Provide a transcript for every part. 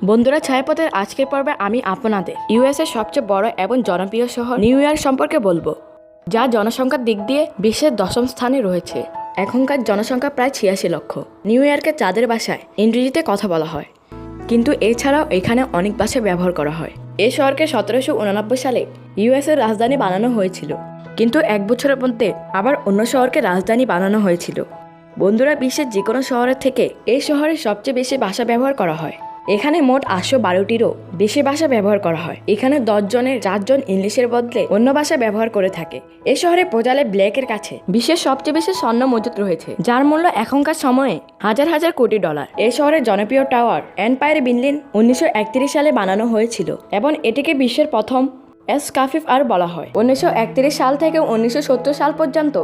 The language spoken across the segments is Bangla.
বন্ধুরা, ছায়াপথের আজকের পর্বে আমি আপনাদের ইউএসএর সবচেয়ে বড় এবং জনপ্রিয় শহর নিউ ইয়র্ক সম্পর্কে বলবো, যা জনসংখ্যার দিক দিয়ে বিশ্বের 10ম স্থানে রয়েছে। এখনকার জনসংখ্যা প্রায় 86 লক্ষ। নিউ ইয়র্কের চাঁদের ভাষায় ইংরেজিতে কথা বলা হয়, কিন্তু এছাড়াও এখানে অনেক ভাষা ব্যবহার করা হয়। এই শহরকে 1789 সালে ইউএসএর রাজধানী বানানো হয়েছিল, কিন্তু এক বছরের মধ্যে আবার অন্য শহরকে রাজধানী বানানো হয়েছিল। বন্ধুরা, বিশ্বের যে কোনো শহরের থেকে এই শহরে সবচেয়ে বেশি ভাষা ব্যবহার করা হয়। এখানে মোট 812টিরও বেশি ভাষা ব্যবহার করা হয়। এখানে 10 জনের 4 জন ইংলিশের বদলে অন্য ভাষা ব্যবহার করে থাকে। এই শহরে প্রজালে ব্ল্যাকের কাছে বিশ্বের সবচেয়ে বেশি স্বর্ণ মজুদ রয়েছে, যার মূল্য এখনকার সময়ে হাজার হাজার কোটি ডলার। এই শহরের জনপ্রিয় টাওয়ার এম্পায়ার বিল্ডিং 1931 সালে বানানো হয়েছিল এবং এটিকে বিশ্বের প্রথম স্কাইস্ক্রাপার বলা হয়। 1931 সাল থেকে 1970 সাল পর্যন্ত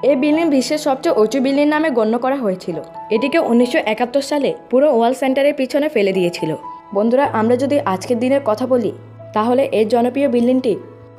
এই বিল্ডিং বিশ্বের সবচেয়ে উঁচু বিল্ডিং নামে গণ্য করা হয়েছিল। এটিকে 1971 সালে পুরো ওয়ার্ল্ড সেন্টারের পিছনে ফেলে দিয়েছিল। বন্ধুরা, আমরা যদি আজকের দিনের কথা বলি, তাহলে এই জনপ্রিয় বিল্ডিংটি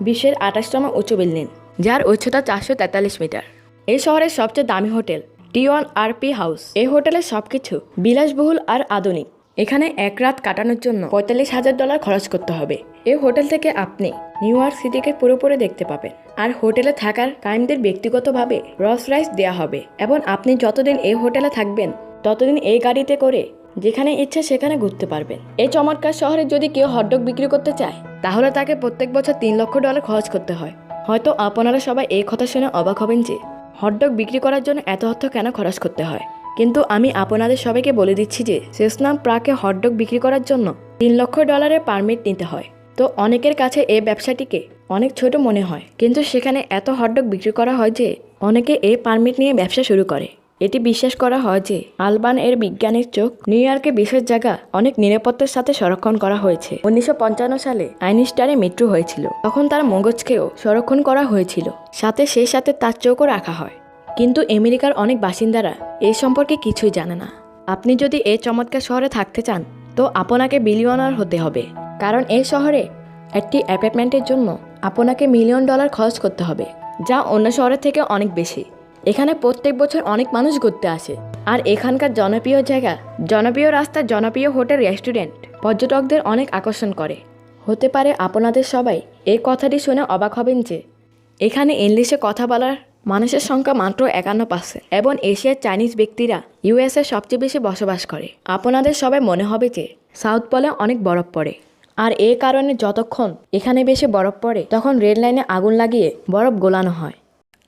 বিশ্বের 28তম উঁচু বিল্ডিং, যার উচ্চতা 443 মিটার। এই শহরের সবচেয়ে দামি হোটেল T1RP হাউস। এই হোটেলের সবকিছু বিলাসবহুল আর আধুনিক। এখানে এক রাত কাটানোর জন্য $45,000 খরচ করতে হবে। এই হোটেল থেকে আপনি নিউ ইয়র্ক সিটিকে পুরোপুরি দেখতে পাবেন। আর হোটেলে থাকার টাইমদের ব্যক্তিগতভাবে রস রাইস দেওয়া হবে, এবং আপনি যতদিন এই হোটেলে থাকবেন ততদিন এই গাড়িতে করে যেখানে ইচ্ছে সেখানে ঘুরতে পারবেন। এই চমৎকার শহরে যদি কেউ হটডগ বিক্রি করতে চায়, তাহলে তাকে প্রত্যেক বছর $3 লক্ষ খরচ করতে হয়। হয়তো আপনারা সবাই এই কথা শুনে অবাক হবেন যে হটডগ বিক্রি করার জন্য এত অর্থ কেন খরচ করতে হয়, কিন্তু আমি আপনাদের সবাইকে বলে দিচ্ছি যে সেসনাম পার্কে হটডগ বিক্রি করার জন্য $3 লক্ষ পারমিট নিতে হয়। তো অনেকের কাছে এই ব্যবসাটিকে অনেক ছোট মনে হয়, কিন্তু সেখানে এত হটডগ বিক্রি করা হয় যে অনেকে এই পারমিট নিয়ে ব্যবসা শুরু করে। এটি বিশ্বাস করা হয় যে আলবান এর বিজ্ঞানের চোখ নিউ ইয়র্কে বিশেষ জায়গা অনেক নিরাপত্তার সাথে সংরক্ষণ করা হয়েছে। 1955 সালে আইনস্টাইনের মৃত্যু হয়েছিল, তখন তার মগজকেও সংরক্ষণ করা হয়েছিল, সেই সাথে তার চোখও রাখা হয়। কিন্তু আমেরিকার অনেক বাসিন্দারা এই সম্পর্কে কিছুই জানে না। আপনি যদি এই চমৎকার শহরে থাকতে চান, তো আপনাকে বিলিয়নার হতে হবে, কারণ এই শহরে একটি অ্যাপার্টমেন্টের জন্য আপনাকে $1 মিলিয়ন খরচ করতে হবে, যা অন্য শহরের থেকে অনেক বেশি। এখানে প্রত্যেক বছর অনেক মানুষ ঘুরতে আসে, আর এখানকার জনপ্রিয় জায়গা, জনপ্রিয় রাস্তা, জনপ্রিয় হোটেল, রেস্টুরেন্ট পর্যটকদের অনেক আকর্ষণ করে। হতে পারে আপনাদের সবাই এই কথাটি শুনে অবাক হবেন যে এখানে ইংলিশে কথা বলার মানুষের সংখ্যা মাত্র 51%, এবং এশিয়ার চাইনিজ ব্যক্তিরা ইউএসএ সবচেয়ে বেশি বসবাস করে। আপনাদের সবাই মনে হবে যে সাউথ পোলে অনেক বরফ পড়ে, আর এই কারণে যতক্ষণ এখানে বেশি বরফ পড়ে তখন রেল লাইনে আগুন লাগিয়ে বরফ গোলানো হয়।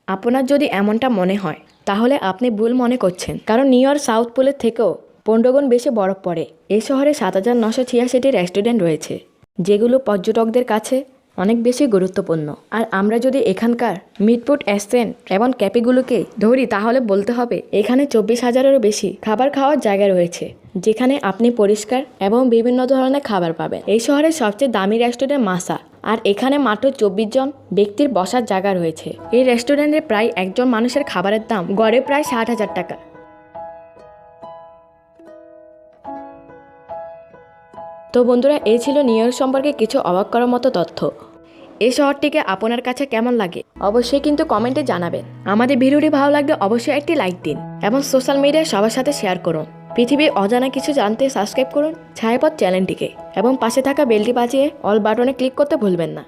আপনার যদি এমনটা মনে হয়, তাহলে আপনি ভুল মনে করছেন, কারণ নিউ ইয়র্ক সাউথ পোলের থেকেও 15 গুণ বেশি বরফ পড়ে। এই শহরে 7,986টি রেস্টুরেন্ট রয়েছে, যেগুলো পর্যটকদের কাছে অনেক বেশি গুরুত্বপূর্ণ। আর আমরা যদি এখানকার মিটফুড অ্যাসেন্ট এবং ক্যাফেগুলোকে ধরি, তাহলে বলতে হবে এখানে 24,000-এরও বেশি খাবার খাওয়ার জায়গা রয়েছে, যেখানে আপনি পরিষ্কার এবং বিভিন্ন ধরনের খাবার পাবেন। এই শহরের সবচেয়ে দামি রেস্টুরেন্ট মাসা, আর এখানে মাত্র 24 জন ব্যক্তির বসার জায়গা রয়েছে। এই রেস্টুরেন্টে প্রায় একজন মানুষের খাবারের দাম গড়ে প্রায় $60,000। তো বন্ধুরা, এই ছিল নিউ ইয়র্ক সম্পর্কে কিছু অবাক করার মতো তথ্য। এই শহরটিকে আপনার কাছে কেমন লাগে অবশ্যই কিন্তু কমেন্টে জানাবেন। আমাদের ভিডিওটি ভালো লাগলে অবশ্যই একটি লাইক দিন এবং সোশ্যাল মিডিয়ায় সবার সাথে শেয়ার করুন। পৃথিবীর অজানা কিছু জানতে সাবস্ক্রাইব করুন ছায়াপথ চ্যানেলটিকে, এবং পাশে থাকা বেলটি বাজিয়ে অল বাটনে ক্লিক করতে ভুলবেন না।